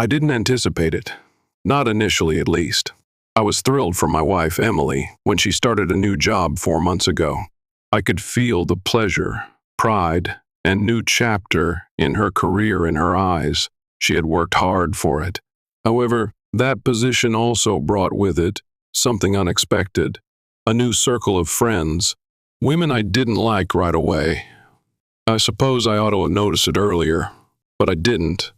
I didn't anticipate it. Not initially, at least. I was thrilled for my wife, Emily, when she started a new job 4 months ago. I could feel the pleasure, pride, and new chapter in her career in her eyes. She had worked hard for it. However, that position also brought with it something unexpected, a new circle of friends, women I didn't like right away. I suppose I ought to have noticed it earlier, but I didn't.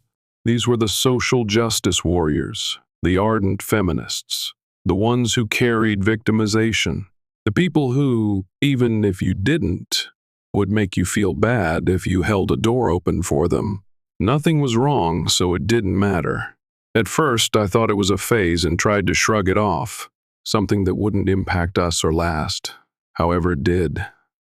These were the social justice warriors, the ardent feminists, the ones who carried victimization, the people who, even if you didn't, would make you feel bad if you held a door open for them. Nothing was wrong, so it didn't matter. At first, I thought it was a phase and tried to shrug it off, something that wouldn't impact us or last. However, it did.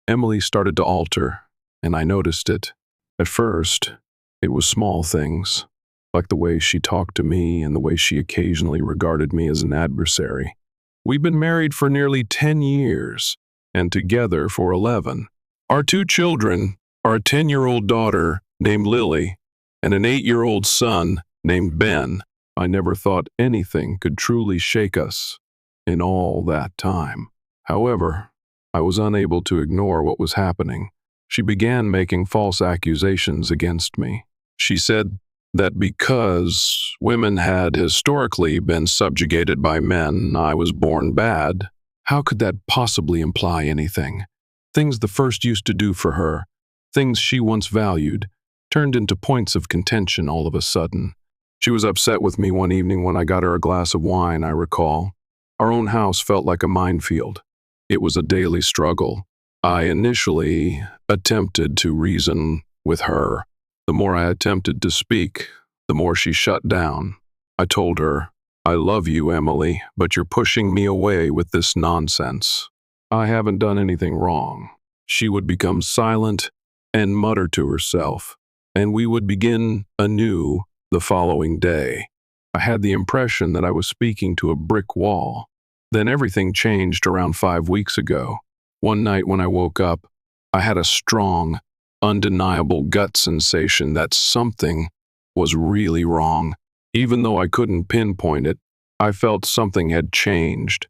Emily started to alter, and I noticed it. At first, it was small things, like the way she talked to me and the way she occasionally regarded me as an adversary. We've been married for nearly 10 years, and together for 11. Our 2 children are a 10-year-old daughter named Lily and an 8-year-old son named Ben. I never thought anything could truly shake us in all that time. However, I was unable to ignore what was happening. She began making false accusations against me. She said that because women had historically been subjugated by men, I was born bad. How could that possibly imply anything? Things the first used to do for her, things she once valued, turned into points of contention all of a sudden. She was upset with me one evening when I got her a glass of wine, I recall. Our own house felt like a minefield. It was a daily struggle. I initially attempted to reason with her. The more I attempted to speak, the more she shut down. I told her, "I love you, Emily, but you're pushing me away with this nonsense. I haven't done anything wrong." She would become silent and mutter to herself, and we would begin anew the following day. I had the impression that I was speaking to a brick wall. Then everything changed around 5 weeks ago. One night when I woke up, I had a strong, undeniable gut sensation that something was really wrong. Even though I couldn't pinpoint it, I felt something had changed,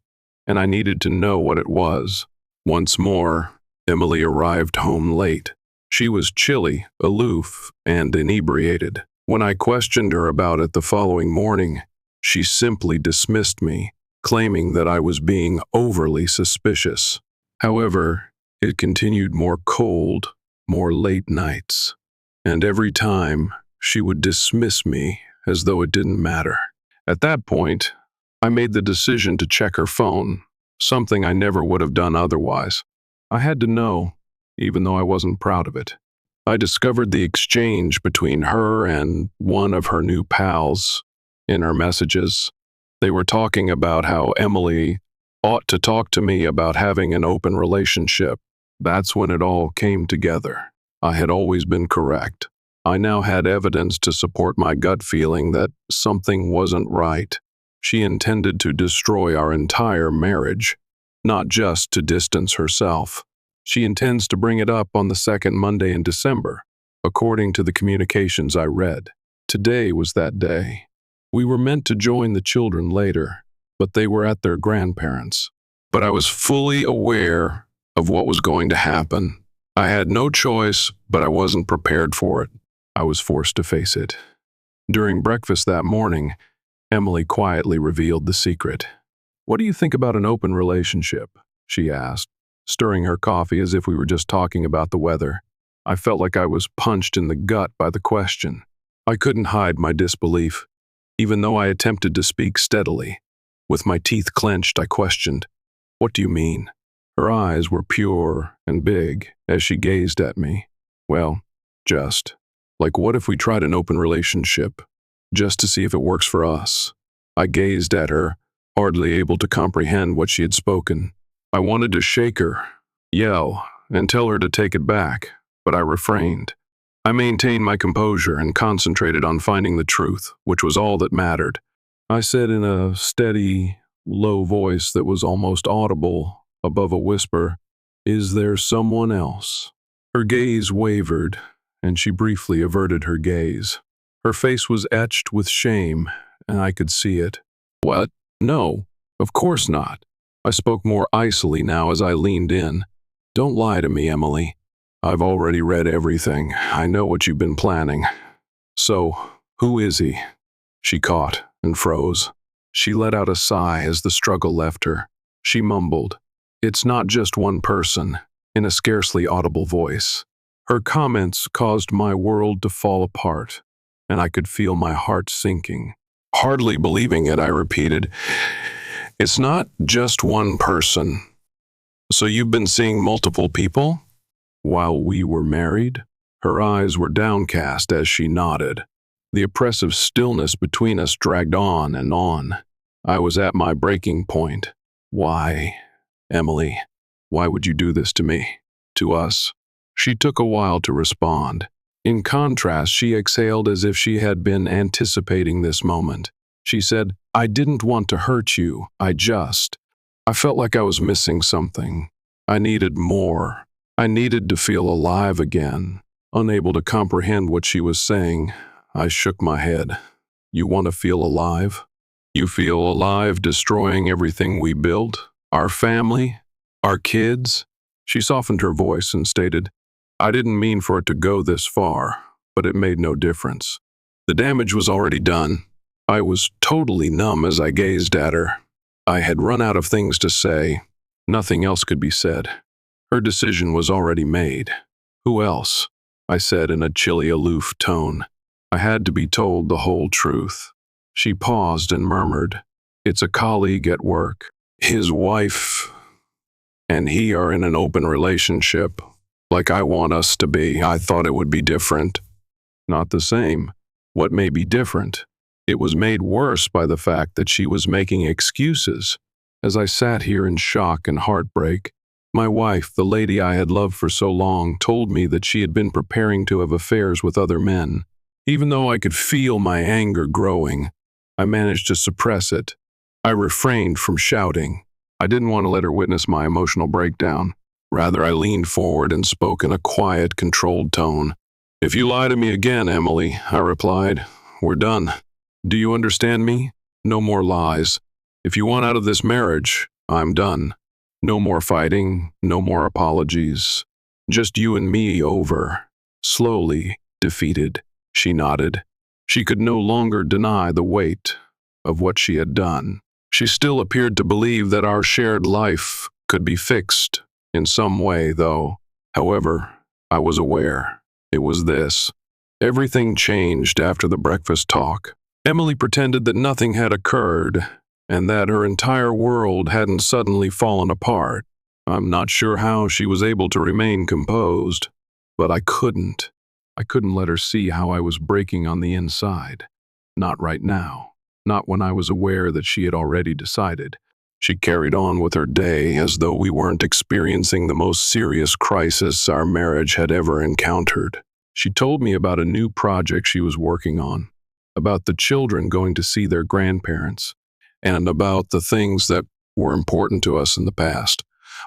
and I needed to know what it was. Once more, Emily arrived home late. She was chilly, aloof, and inebriated. When I questioned her about it the following morning, she simply dismissed me, claiming that I was being overly suspicious. However, it continued more cold, more late nights, and every time she would dismiss me as though it didn't matter. At that point, I made the decision to check her phone, something I never would have done otherwise. I had to know, even though I wasn't proud of it. I discovered the exchange between her and one of her new pals in her messages. They were talking about how Emily ought to talk to me about having an open relationship. That's when it all came together. I had always been correct. I now had evidence to support my gut feeling that something wasn't right. She intended to destroy our entire marriage, not just to distance herself. She intends to bring it up on the second Monday in December, according to the communications I read. Today was that day. We were meant to join the children later, but they were at their grandparents'. But I was fully aware of what was going to happen. I had no choice, but I wasn't prepared for it. I was forced to face it. During breakfast that morning, Emily quietly revealed the secret. "What do you think about an open relationship?" she asked, stirring her coffee as if we were just talking about the weather. I felt like I was punched in the gut by the question. I couldn't hide my disbelief, even though I attempted to speak steadily. With my teeth clenched, I questioned, "What do you mean?" Her eyes were pure and big as she gazed at me. "Well, just, like what if we tried an open relationship, just to see if it works for us?" I gazed at her, hardly able to comprehend what she had spoken. I wanted to shake her, yell, and tell her to take it back, but I refrained. I maintained my composure and concentrated on finding the truth, which was all that mattered. I said in a steady, low voice that was almost audible above a whisper, "Is there someone else?" Her gaze wavered, and she briefly averted her gaze. Her face was etched with shame, and I could see it. What? No, of course not. I spoke more icily now as I leaned in. Don't lie to me, Emily. I've already read everything. I know what you've been planning. So, who is he? She caught and froze. She let out a sigh as the struggle left her. She mumbled, "It's not just one person," in a scarcely audible voice. Her comments caused my world to fall apart, and I could feel my heart sinking. Hardly believing it, I repeated, "It's not just one person. So you've been seeing multiple people?" While we were married? Her eyes were downcast as she nodded. The oppressive stillness between us dragged on and on. I was at my breaking point. Why, Emily, why would you do this to me? To us? She took a while to respond. In contrast, she exhaled as if she had been anticipating this moment. She said, "I didn't want to hurt you. I felt like I was missing something. I needed more. I needed to feel alive again." Unable to comprehend what she was saying, I shook my head. "You want to feel alive? You feel alive destroying everything we built? Our family? Our kids?" She softened her voice and stated, "I didn't mean for it to go this far, but it made no difference. The damage was already done." I was totally numb as I gazed at her. I had run out of things to say. Nothing else could be said. Her decision was already made. "Who else?" I said in a chilly, aloof tone. I had to be told the whole truth. She paused and murmured, "It's a colleague at work. His wife and he are in an open relationship, like I want us to be. I thought it would be different." Not the same. What may be different? It was made worse by the fact that she was making excuses. As I sat here in shock and heartbreak, my wife, the lady I had loved for so long, told me that she had been preparing to have affairs with other men. Even though I could feel my anger growing, I managed to suppress it. I refrained from shouting. I didn't want to let her witness my emotional breakdown. Rather, I leaned forward and spoke in a quiet, controlled tone. "If you lie to me again, Emily," I replied, "we're done. Do you understand me? No more lies. If you want out of this marriage, I'm done. No more fighting, no more apologies. Just you and me over." Slowly, defeated, she nodded. She could no longer deny the weight of what she had done. She still appeared to believe that our shared life could be fixed in some way, though. However, I was aware. It was this. Everything changed after the breakfast talk. Emily pretended that nothing had occurred, and that her entire world hadn't suddenly fallen apart. I'm not sure how she was able to remain composed, but I couldn't. I couldn't let her see how I was breaking on the inside. Not right now. Not when I was aware that she had already decided. She carried on with her day as though we weren't experiencing the most serious crisis our marriage had ever encountered. She told me about a new project she was working on, about the children going to see their grandparents, and about the things that were important to us in the past.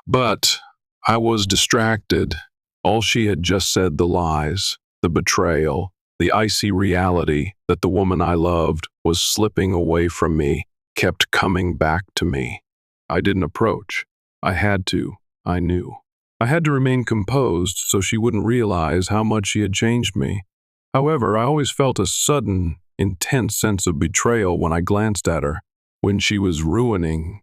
But I was distracted. All she had just said, the lies, the betrayal, the icy reality that the woman I loved was slipping away from me, kept coming back to me. I didn't approach. I had to. I knew. I had to remain composed so she wouldn't realize how much she had changed me. However, I always felt a sudden, intense sense of betrayal when I glanced at her, when she was ruining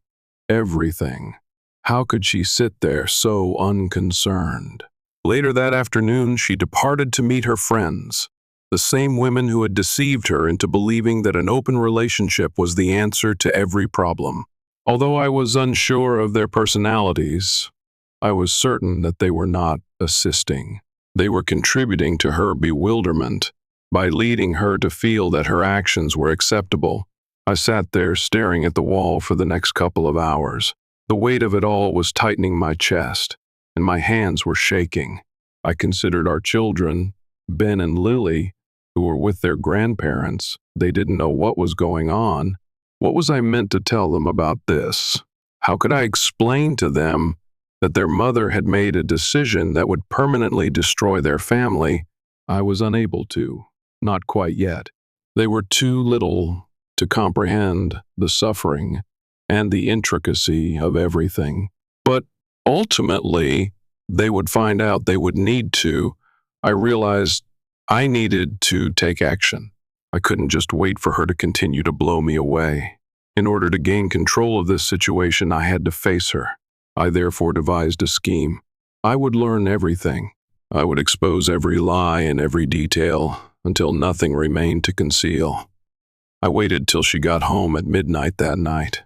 everything. How could she sit there so unconcerned? Later that afternoon, she departed to meet her friends, the same women who had deceived her into believing that an open relationship was the answer to every problem. Although I was unsure of their personalities, I was certain that they were not assisting. They were contributing to her bewilderment by leading her to feel that her actions were acceptable. I sat there staring at the wall for the next couple of hours. The weight of it all was tightening my chest, and my hands were shaking. I considered our children, Ben and Lily, who were with their grandparents. They didn't know what was going on. What was I meant to tell them about this? How could I explain to them that their mother had made a decision that would permanently destroy their family? I was unable to. Not quite yet. They were too little to comprehend the suffering and the intricacy of everything. But ultimately, they would find out they would need to. I realized I needed to take action. I couldn't just wait for her to continue to blow me away. In order to gain control of this situation, I had to face her. I therefore devised a scheme. I would learn everything. I would expose every lie and every detail until nothing remained to conceal. I waited till she got home at midnight that night.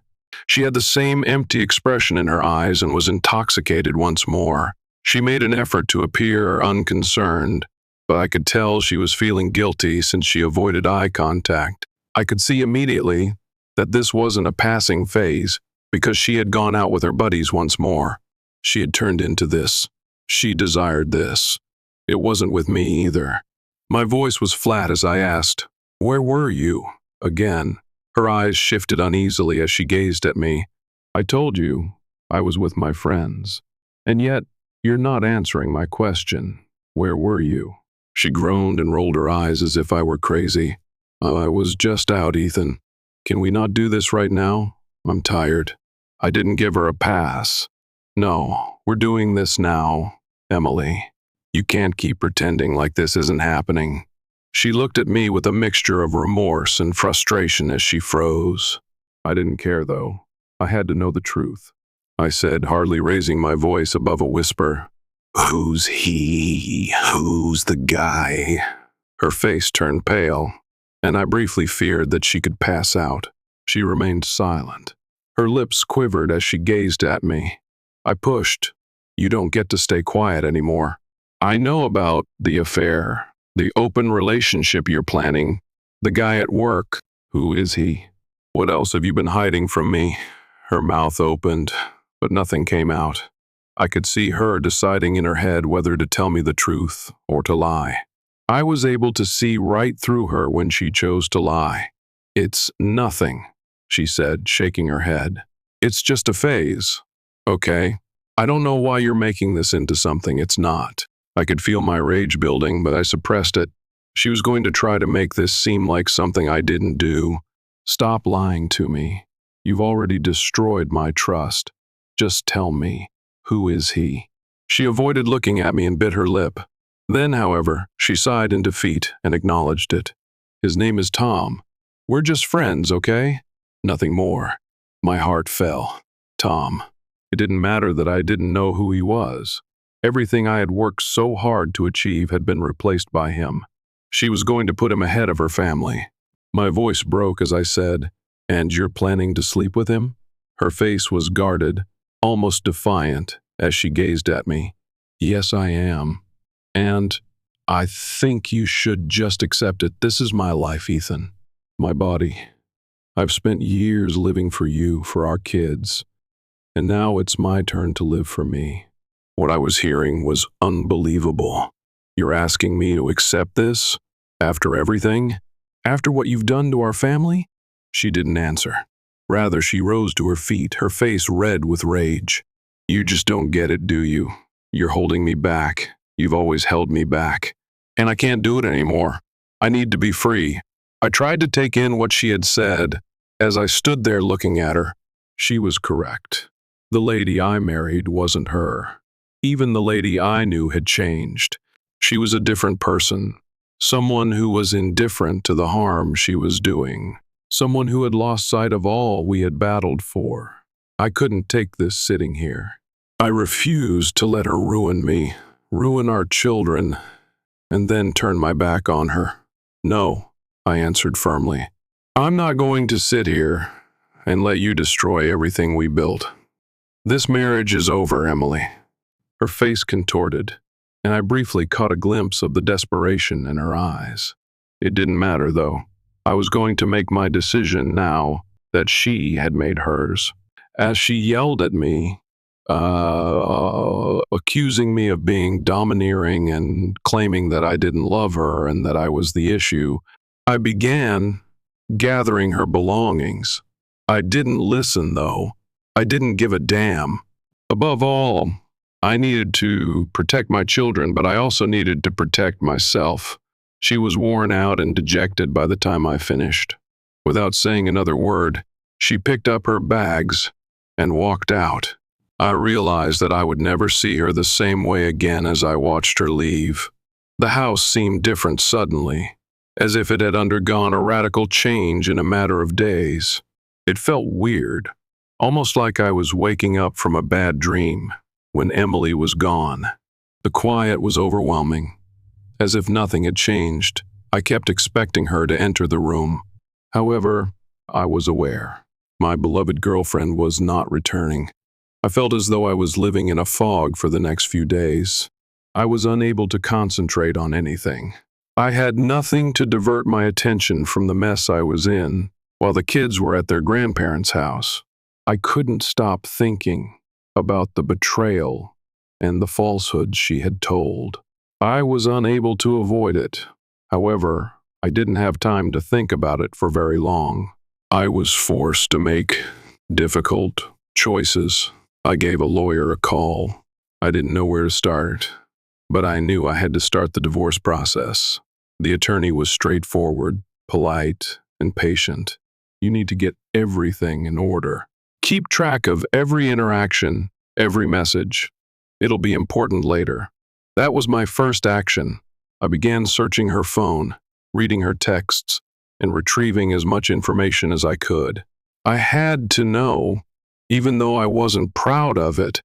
She had the same empty expression in her eyes and was intoxicated once more. She made an effort to appear unconcerned, but I could tell she was feeling guilty since she avoided eye contact. I could see immediately that this wasn't a passing phase because she had gone out with her buddies once more. She had turned into this. She desired this. It wasn't with me either. My voice was flat as I asked, "Where were you?" Again, her eyes shifted uneasily as she gazed at me. "I told you I was with my friends. And yet, you're not answering my question. Where were you?" She groaned and rolled her eyes as if I were crazy. "I was just out, Ethan. Can we not do this right now? I'm tired." I didn't give her a pass. "No, we're doing this now, Emily. You can't keep pretending like this isn't happening." She looked at me with a mixture of remorse and frustration as she froze. I didn't care, though. I had to know the truth. I said, hardly raising my voice above a whisper, "Who's he? Who's the guy?" Her face turned pale, and I briefly feared that she could pass out. She remained silent. Her lips quivered as she gazed at me. I pushed. "You don't get to stay quiet anymore. I know about the affair, the open relationship you're planning, the guy at work. Who is he? What else have you been hiding from me?" Her mouth opened, but nothing came out. I could see her deciding in her head whether to tell me the truth or to lie. I was able to see right through her when she chose to lie. "It's nothing," she said, shaking her head. "It's just a phase." "Okay. I don't know why you're making this into something it's not." I could feel my rage building, but I suppressed it. She was going to try to make this seem like something I didn't do. "Stop lying to me. You've already destroyed my trust. Just tell me, who is he?" She avoided looking at me and bit her lip. Then, however, she sighed in defeat and acknowledged it. "His name is Tom. We're just friends, okay? Nothing more." My heart fell. Tom. It didn't matter that I didn't know who he was. Everything I had worked so hard to achieve had been replaced by him. She was going to put him ahead of her family. My voice broke as I said, "And you're planning to sleep with him?" Her face was guarded, almost defiant, as she gazed at me. "Yes, I am. And I think you should just accept it. This is my life, Ethan. My body. I've spent years living for you, for our kids. And now it's my turn to live for me." What I was hearing was unbelievable. "You're asking me to accept this? After everything? After what you've done to our family?" She didn't answer. Rather, she rose to her feet, her face red with rage. "You just don't get it, do you? You're holding me back. You've always held me back. And I can't do it anymore. I need to be free." I tried to take in what she had said. As I stood there looking at her, she was correct. The lady I married wasn't her. Even the lady I knew had changed. She was a different person. Someone who was indifferent to the harm she was doing. Someone who had lost sight of all we had battled for. I couldn't take this sitting here. I refused to let her ruin me, ruin our children, and then turn my back on her. "No," I answered firmly. "I'm not going to sit here and let you destroy everything we built. This marriage is over, Emily." Her face contorted, and I briefly caught a glimpse of the desperation in her eyes. It didn't matter, though. I was going to make my decision now that she had made hers. As she yelled at me, accusing me of being domineering and claiming that I didn't love her and that I was the issue, I began gathering her belongings. I didn't listen, though. I didn't give a damn. Above all, I needed to protect my children, but I also needed to protect myself. She was worn out and dejected by the time I finished. Without saying another word, she picked up her bags and walked out. I realized that I would never see her the same way again as I watched her leave. The house seemed different suddenly, as if it had undergone a radical change in a matter of days. It felt weird, almost like I was waking up from a bad dream when Emily was gone. The quiet was overwhelming. As if nothing had changed, I kept expecting her to enter the room. However, I was aware. My beloved girlfriend was not returning. I felt as though I was living in a fog for the next few days. I was unable to concentrate on anything. I had nothing to divert my attention from the mess I was in while the kids were at their grandparents' house. I couldn't stop thinking about the betrayal and the falsehoods she had told. I was unable to avoid it. However, I didn't have time to think about it for very long. I was forced to make difficult choices. I gave a lawyer a call. I didn't know where to start, but I knew I had to start the divorce process. The attorney was straightforward, polite, and patient. You need to get everything in order. Keep track of every interaction, every message. It'll be important later. That was my first action. I began searching her phone, reading her texts, and retrieving as much information as I could. I had to know, even though I wasn't proud of it.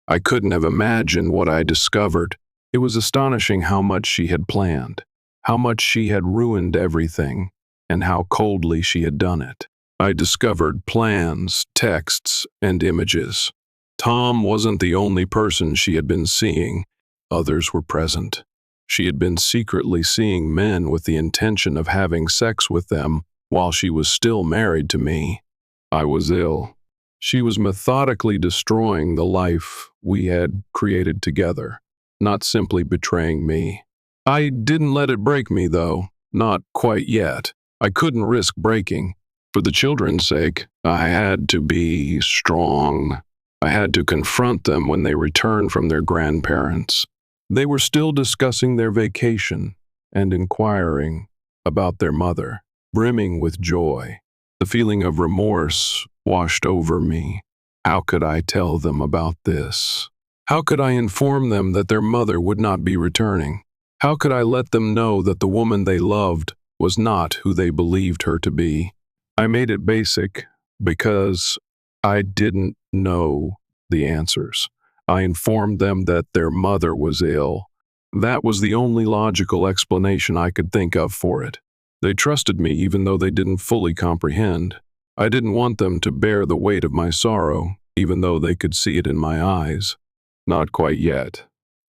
I couldn't have imagined what I discovered. It was astonishing how much she had planned, how much she had ruined everything, and how coldly she had done it. I discovered plans, texts, and images. Tom wasn't the only person she had been seeing. Others were present. She had been secretly seeing men with the intention of having sex with them while she was still married to me. I was ill. She was methodically destroying the life we had created together, not simply betraying me. I didn't let it break me, though, not quite yet. I couldn't risk breaking. For the children's sake, I had to be strong. I had to confront them when they returned from their grandparents. They were still discussing their vacation and inquiring about their mother, brimming with joy. The feeling of remorse washed over me. How could I tell them about this? How could I inform them that their mother would not be returning? How could I let them know that the woman they loved was not who they believed her to be? I made it basic because I didn't know the answers. I informed them that their mother was ill. That was the only logical explanation I could think of for it. They trusted me even though they didn't fully comprehend. I didn't want them to bear the weight of my sorrow, even though they could see it in my eyes. Not quite yet.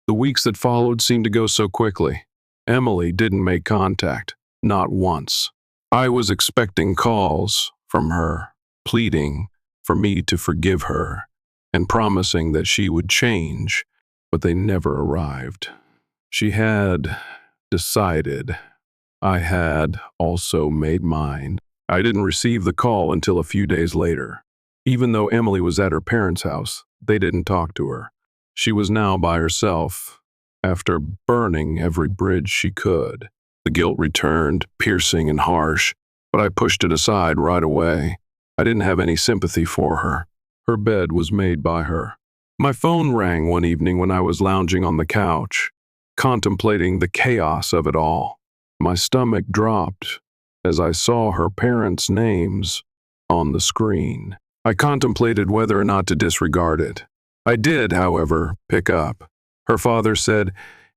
The weeks that followed seemed to go so quickly. Emily didn't make contact, not once. I was expecting calls from her, pleading for me to forgive her, and promising that she would change, but they never arrived. She had decided. I had also made mine. I didn't receive the call until a few days later. Even though Emily was at her parents' house, they didn't talk to her. She was now by herself, after burning every bridge she could. The guilt returned, piercing and harsh, but I pushed it aside right away. I didn't have any sympathy for her. Her bed was made by her. My phone rang one evening when I was lounging on the couch, contemplating the chaos of it all. My stomach dropped as I saw her parents' names on the screen. I contemplated whether or not to disregard it. I did, however, pick up. Her father said,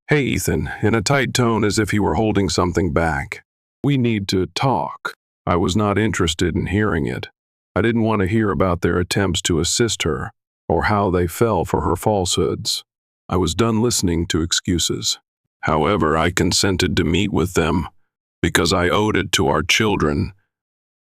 "Hey, Ethan," in a tight tone as if he were holding something back. "We need to talk." I was not interested in hearing it. I didn't want to hear about their attempts to assist her or how they fell for her falsehoods. I was done listening to excuses. However, I consented to meet with them because I owed it to our children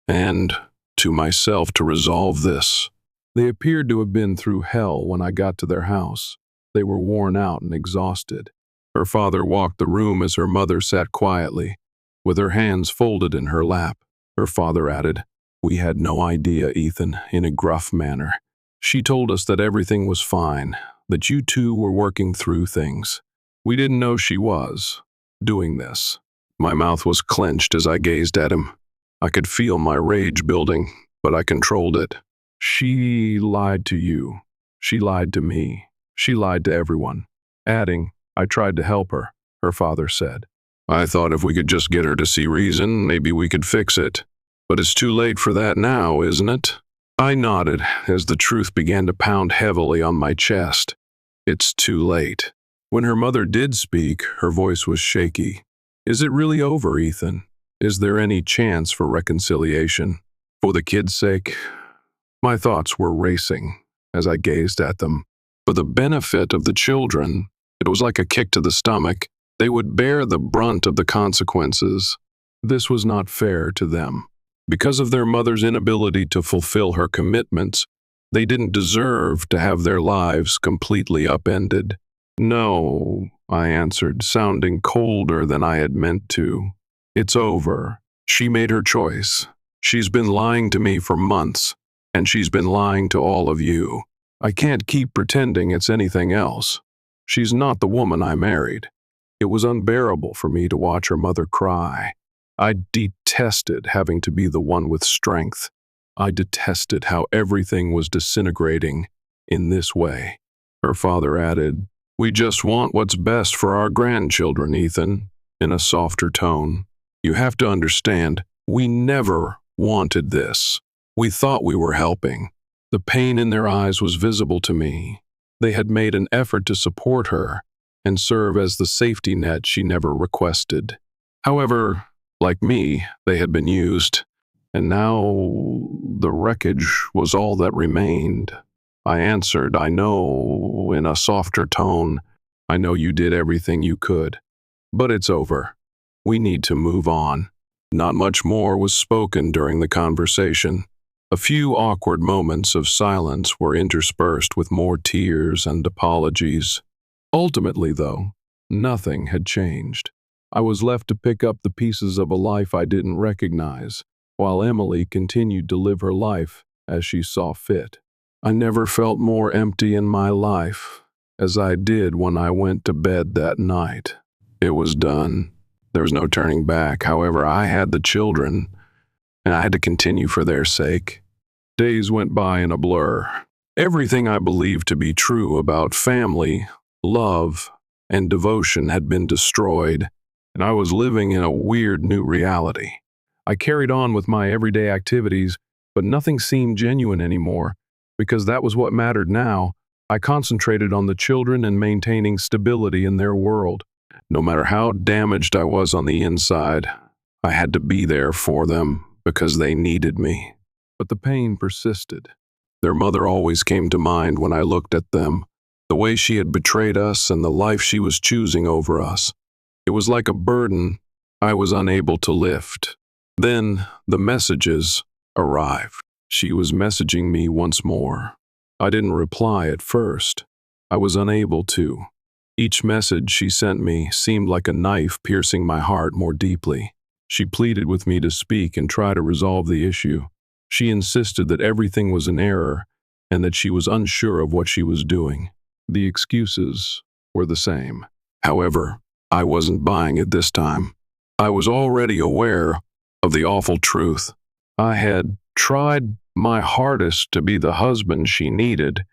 and to myself to resolve this. They appeared to have been through hell when I got to their house. They were worn out and exhausted. Her father walked the room as her mother sat quietly, with her hands folded in her lap. Her father added, "We had no idea, Ethan," in a gruff manner. "She told us that everything was fine, that you two were working through things. We didn't know she was doing this." My mouth was clenched as I gazed at him. I could feel my rage building, but I controlled it. She lied to you. She lied to me. She lied to everyone. Adding, I tried to help her father said. I thought if we could just get her to see reason, maybe we could fix it. But it's too late for that now, isn't it? I nodded as the truth began to pound heavily on my chest. It's too late. When her mother did speak, her voice was shaky. Is it really over, Ethan? Is there any chance for reconciliation? For the kids' sake? My thoughts were racing as I gazed at them. For the benefit of the children, it was like a kick to the stomach. They would bear the brunt of the consequences. This was not fair to them. Because of their mother's inability to fulfill her commitments, they didn't deserve to have their lives completely upended. No, I answered, sounding colder than I had meant to. It's over. She made her choice. She's been lying to me for months, and she's been lying to all of you. I can't keep pretending it's anything else. She's not the woman I married. It was unbearable for me to watch her mother cry. I detested having to be the one with strength. I detested how everything was disintegrating in this way. Her father added, We just want what's best for our grandchildren, Ethan, in a softer tone. You have to understand, we never wanted this. We thought we were helping. The pain in their eyes was visible to me. They had made an effort to support her and serve as the safety net she never requested. However, like me, they had been used, and now the wreckage was all that remained. I answered, I know, in a softer tone. I know you did everything you could, but it's over. We need to move on. Not much more was spoken during the conversation. A few awkward moments of silence were interspersed with more tears and apologies. Ultimately, though, nothing had changed. I was left to pick up the pieces of a life I didn't recognize, while Emily continued to live her life as she saw fit. I never felt more empty in my life as I did when I went to bed that night. It was done. There was no turning back. However, I had the children, and I had to continue for their sake. Days went by in a blur. Everything I believed to be true about family, love, and devotion had been destroyed, and I was living in a weird new reality. I carried on with my everyday activities, but nothing seemed genuine anymore, because that was what mattered now. I concentrated on the children and maintaining stability in their world. No matter how damaged I was on the inside, I had to be there for them because they needed me. But the pain persisted. Their mother always came to mind when I looked at them, the way she had betrayed us and the life she was choosing over us. It was like a burden I was unable to lift. Then the messages arrived. She was messaging me once more. I didn't reply at first. I was unable to. Each message she sent me seemed like a knife piercing my heart more deeply. She pleaded with me to speak and try to resolve the issue. She insisted that everything was an error and that she was unsure of what she was doing. The excuses were the same. However, I wasn't buying it this time. I was already aware of the awful truth. I had tried my hardest to be the husband she needed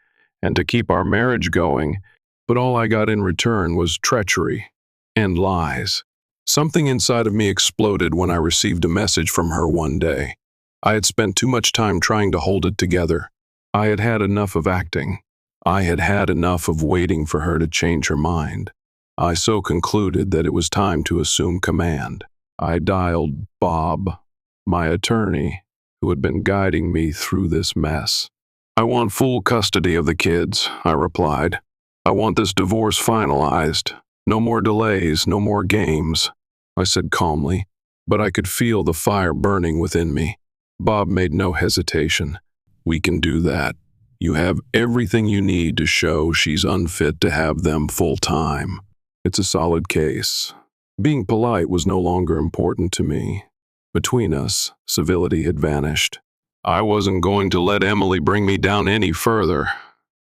and to keep our marriage going, but all I got in return was treachery and lies. Something inside of me exploded when I received a message from her one day. I had spent too much time trying to hold it together. I had had enough of acting. I had had enough of waiting for her to change her mind. I so concluded that it was time to assume command. I dialed Bob, my attorney, who had been guiding me through this mess. I want full custody of the kids, I replied. I want this divorce finalized. No more delays, no more games, I said calmly, but I could feel the fire burning within me. Bob made no hesitation. We can do that. You have everything you need to show she's unfit to have them full time. It's a solid case. Being polite was no longer important to me. Between us, civility had vanished. I wasn't going to let Emily bring me down any further,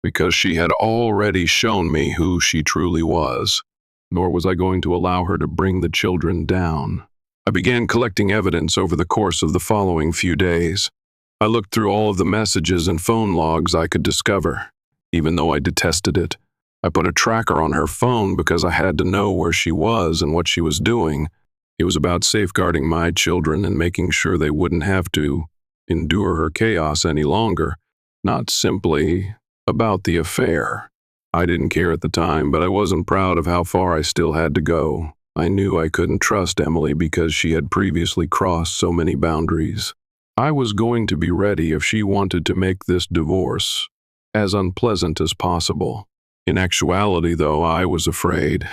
because she had already shown me who she truly was. Nor was I going to allow her to bring the children down. I began collecting evidence over the course of the following few days. I looked through all of the messages and phone logs I could discover, even though I detested it. I put a tracker on her phone because I had to know where she was and what she was doing. It was about safeguarding my children and making sure they wouldn't have to endure her chaos any longer, not simply about the affair. I didn't care at the time, but I wasn't proud of how far I still had to go. I knew I couldn't trust Emily because she had previously crossed so many boundaries. I was going to be ready if she wanted to make this divorce as unpleasant as possible. In actuality, though, I was afraid.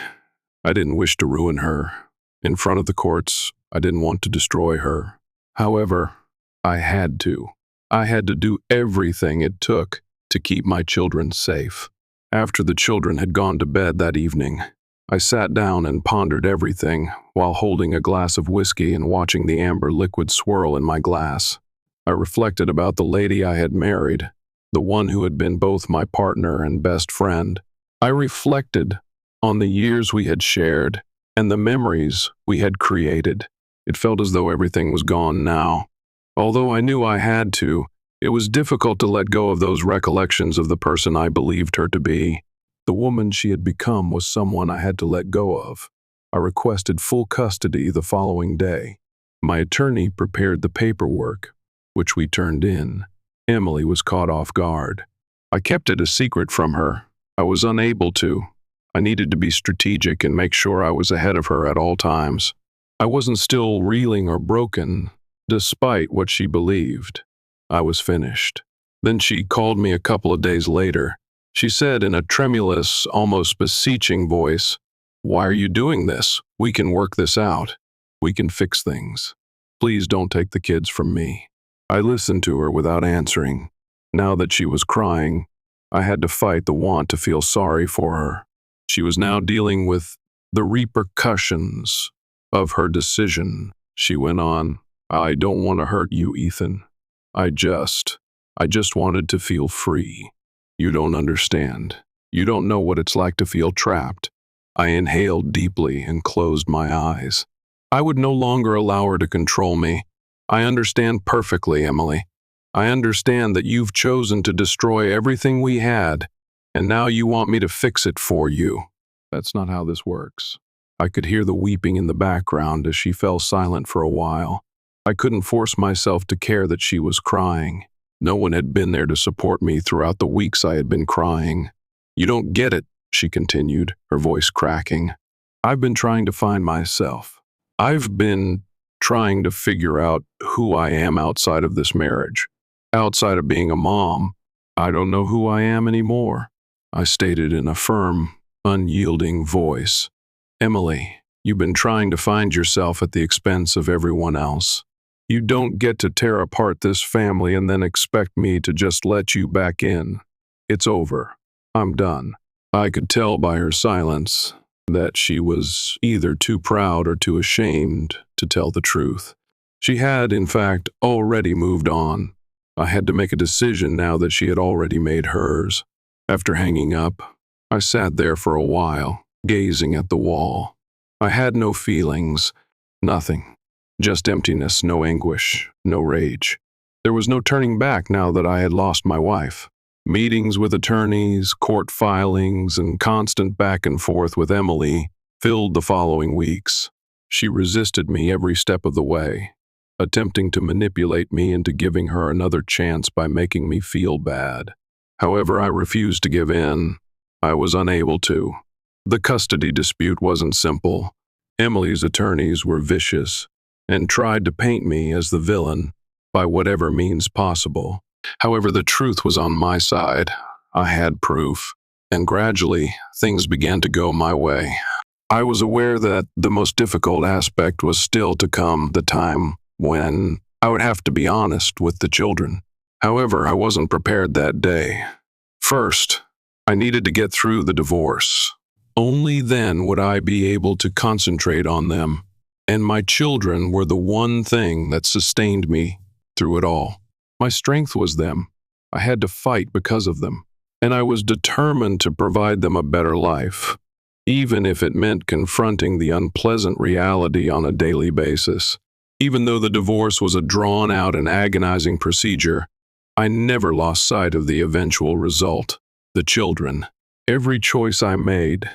I didn't wish to ruin her. In front of the courts, I didn't want to destroy her. However, I had to. I had to do everything it took to keep my children safe. After the children had gone to bed that evening, I sat down and pondered everything while holding a glass of whiskey and watching the amber liquid swirl in my glass. I reflected about the lady I had married, the one who had been both my partner and best friend. I reflected on the years we had shared and the memories we had created. It felt as though everything was gone now. Although I knew I had to, it was difficult to let go of those recollections of the person I believed her to be. The woman she had become was someone I had to let go of. I requested full custody the following day. My attorney prepared the paperwork, which we turned in. Emily was caught off guard. I kept it a secret from her. I was unable to. I needed to be strategic and make sure I was ahead of her at all times. I wasn't still reeling or broken, despite what she believed. I was finished. Then she called me a couple of days later. She said in a tremulous, almost beseeching voice, "Why are you doing this? We can work this out. We can fix things. Please don't take the kids from me." I listened to her without answering. Now that she was crying, I had to fight the want to feel sorry for her. She was now dealing with the repercussions of her decision. She went on, "I don't want to hurt you, Ethan. I just wanted to feel free. You don't understand. You don't know what it's like to feel trapped." I inhaled deeply and closed my eyes. I would no longer allow her to control me. "I understand perfectly, Emily. I understand that you've chosen to destroy everything we had, and now you want me to fix it for you. That's not how this works." I could hear the weeping in the background as she fell silent for a while. I couldn't force myself to care that she was crying. No one had been there to support me throughout the weeks I had been crying. "You don't get it," she continued, her voice cracking. "I've been trying to find myself. I've been trying to figure out who I am outside of this marriage. Outside of being a mom, I don't know who I am anymore," I stated in a firm, unyielding voice. "Emily, you've been trying to find yourself at the expense of everyone else. You don't get to tear apart this family and then expect me to just let you back in. It's over. I'm done." I could tell by her silence that she was either too proud or too ashamed to tell the truth. She had, in fact, already moved on. I had to make a decision now that she had already made hers. After hanging up, I sat there for a while, gazing at the wall. I had no feelings, nothing. Just emptiness, no anguish, no rage. There was no turning back now that I had lost my wife. Meetings with attorneys, court filings, and constant back and forth with Emily filled the following weeks. She resisted me every step of the way, attempting to manipulate me into giving her another chance by making me feel bad. However, I refused to give in. I was unable to. The custody dispute wasn't simple. Emily's attorneys were vicious and tried to paint me as the villain by whatever means possible. However, the truth was on my side. I had proof, and gradually, things began to go my way. I was aware that the most difficult aspect was still to come, the time when I would have to be honest with the children. However, I wasn't prepared that day. First, I needed to get through the divorce. Only then would I be able to concentrate on them, and my children were the one thing that sustained me through it all. My strength was them. I had to fight because of them, and I was determined to provide them a better life. even if it meant confronting the unpleasant reality on a daily basis. Even though the divorce was a drawn-out and agonizing procedure, I never lost sight of the eventual result, the children. Every choice I made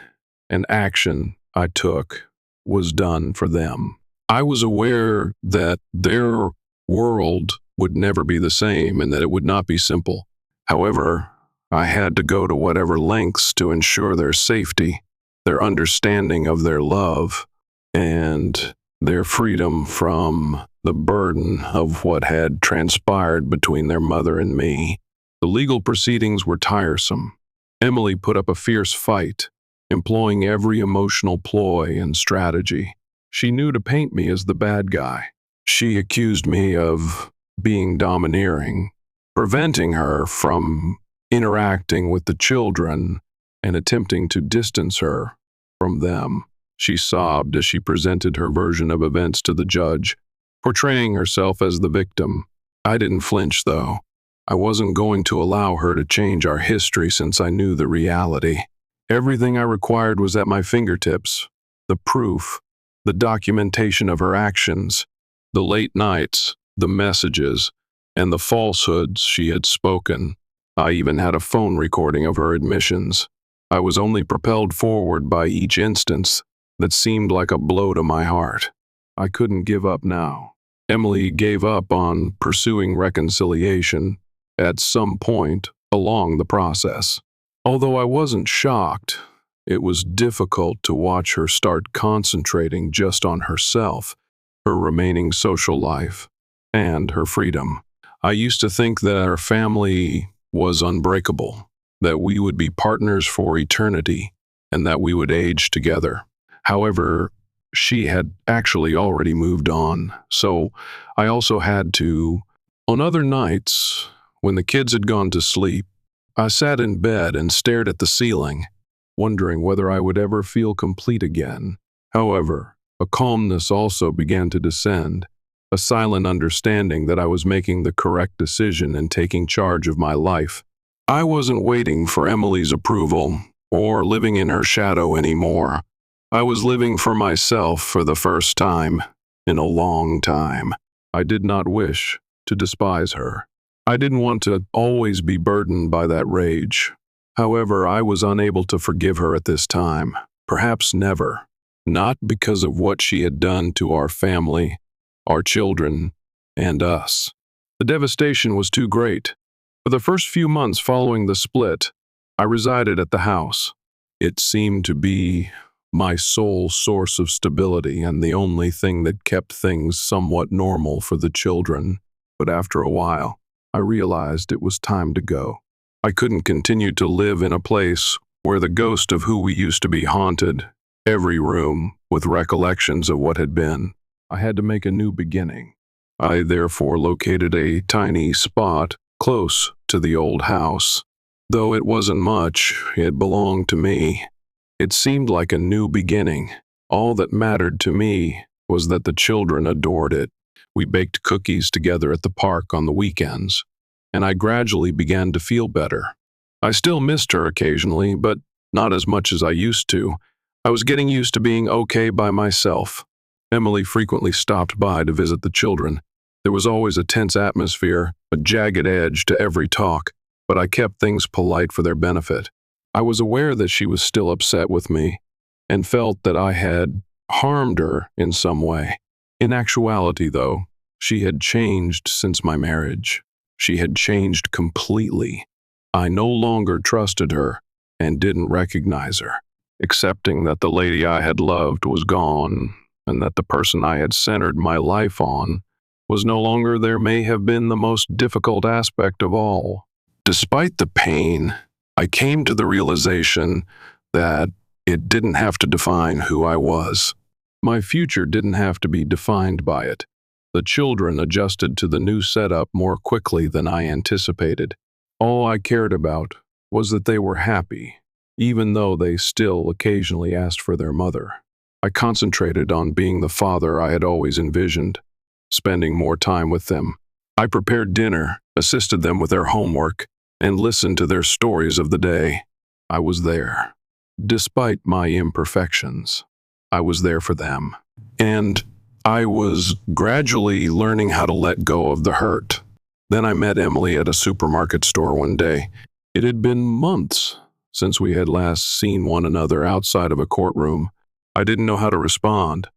and action I took was done for them. I was aware that their world would never be the same and that it would not be simple. However, I had to go to whatever lengths to ensure their safety, their understanding of their love, and their freedom from the burden of what had transpired between their mother and me. The legal proceedings were tiresome. Emily put up a fierce fight, employing every emotional ploy and strategy. She knew to paint me as the bad guy. She accused me of being domineering, preventing her from interacting with the children and attempting to distance her from them. She sobbed as she presented her version of events to the judge, portraying herself as the victim. I didn't flinch, though. I wasn't going to allow her to change our history since I knew the reality. Everything I required was at my fingertips: the proof, the documentation of her actions, the late nights, the messages, and the falsehoods she had spoken. I even had a phone recording of her admissions. I was only propelled forward by each instance that seemed like a blow to my heart. I couldn't give up now. Emily gave up on pursuing reconciliation at some point along the process. Although I wasn't shocked, it was difficult to watch her start concentrating just on herself, her remaining social life, and her freedom. I used to think that our family was unbreakable, that we would be partners for eternity, and that we would age together. However, she had actually already moved on, so I also had to. On other nights, when the kids had gone to sleep, I sat in bed and stared at the ceiling, wondering whether I would ever feel complete again. However, a calmness also began to descend, a silent understanding that I was making the correct decision and taking charge of my life. I wasn't waiting for Emily's approval or living in her shadow anymore. I was living for myself for the first time in a long time. I did not wish to despise her. I didn't want to always be burdened by that rage. However, I was unable to forgive her at this time, perhaps never, not because of what she had done to our family, our children, and us. The devastation was too great. For the first few months following the split, I resided at the house. It seemed to be my sole source of stability and the only thing that kept things somewhat normal for the children. But after a while, I realized it was time to go. I couldn't continue to live in a place where the ghost of who we used to be haunted every room with recollections of what had been. I had to make a new beginning. I therefore located a tiny spot close to the old house. Though it wasn't much, it belonged to me. It seemed like a new beginning. All that mattered to me was that the children adored it. We baked cookies together at the park on the weekends, and I gradually began to feel better. I still missed her occasionally, but not as much as I used to. I was getting used to being okay by myself. Emily frequently stopped by to visit the children. There was always a tense atmosphere, a jagged edge to every talk, but I kept things polite for their benefit. I was aware that she was still upset with me and felt that I had harmed her in some way. In actuality, though, she had changed since my marriage. She had changed completely. I no longer trusted her and didn't recognize her, accepting that the lady I had loved was gone and that the person I had centered my life on was no longer there may have been the most difficult aspect of all. Despite the pain, I came to the realization that it didn't have to define who I was. My future didn't have to be defined by it. The children adjusted to the new setup more quickly than I anticipated. All I cared about was that they were happy, even though they still occasionally asked for their mother. I concentrated on being the father I had always envisioned, spending more time with them. I prepared dinner, assisted them with their homework, and listened to their stories of the day. I was there, Despite my imperfections, I was there for them. And I was gradually learning how to let go of the hurt. Then I met Emily at a supermarket store one day. It had been months since we had last seen one another outside of a courtroom. I didn't know how to respond.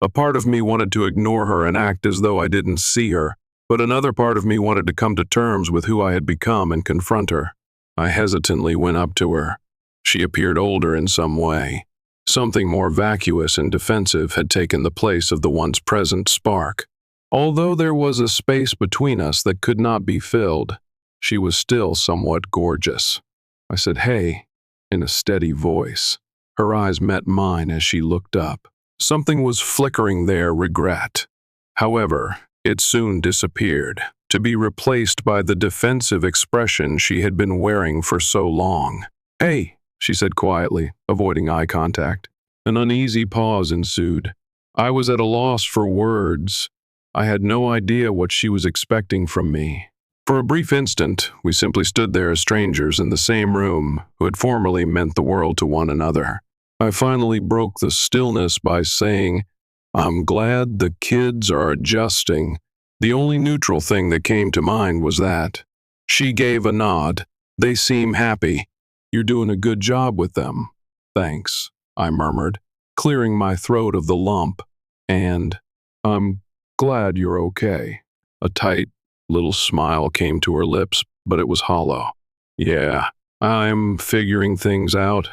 A part of me wanted to ignore her and act as though I didn't see her, but another part of me wanted to come to terms with who I had become and confront her. I hesitantly went up to her. She appeared older in some way. Something more vacuous and defensive had taken the place of the once present spark. Although there was a space between us that could not be filled, she was still somewhat gorgeous. I said, "Hey," in a steady voice. Her eyes met mine as she looked up. Something was flickering there, regret. However, it soon disappeared, to be replaced by the defensive expression she had been wearing for so long. "Hey," she said quietly, avoiding eye contact. An uneasy pause ensued. I was at a loss for words. I had no idea what she was expecting from me. For a brief instant, we simply stood there as strangers in the same room who had formerly meant the world to one another. I finally broke the stillness by saying, "I'm glad the kids are adjusting." The only neutral thing that came to mind was that. She gave a nod. "They seem happy. You're doing a good job with them." "Thanks," I murmured, clearing my throat of the lump. "And I'm glad you're okay." A tight little smile came to her lips, but it was hollow. "Yeah, I'm figuring things out."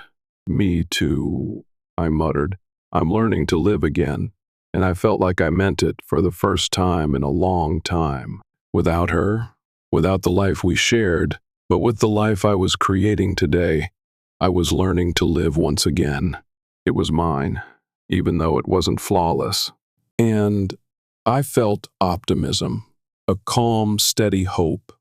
"Me too," I muttered. "I'm learning to live again." And I felt like I meant it for the first time in a long time. Without her, without the life we shared, but with the life I was creating today, I was learning to live once again. It was mine, even though it wasn't flawless. And I felt optimism, a calm, steady hope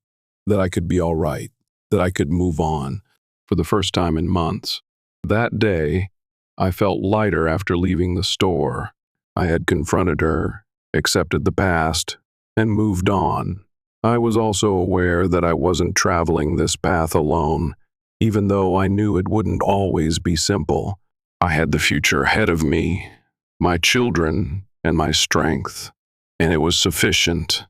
that I could be all right, that I could move on, for the first time in months. That day, I felt lighter after leaving the store. I had confronted her, accepted the past, and moved on. I was also aware that I wasn't traveling this path alone, even though I knew it wouldn't always be simple. I had the future ahead of me, my children, and my strength, and it was sufficient.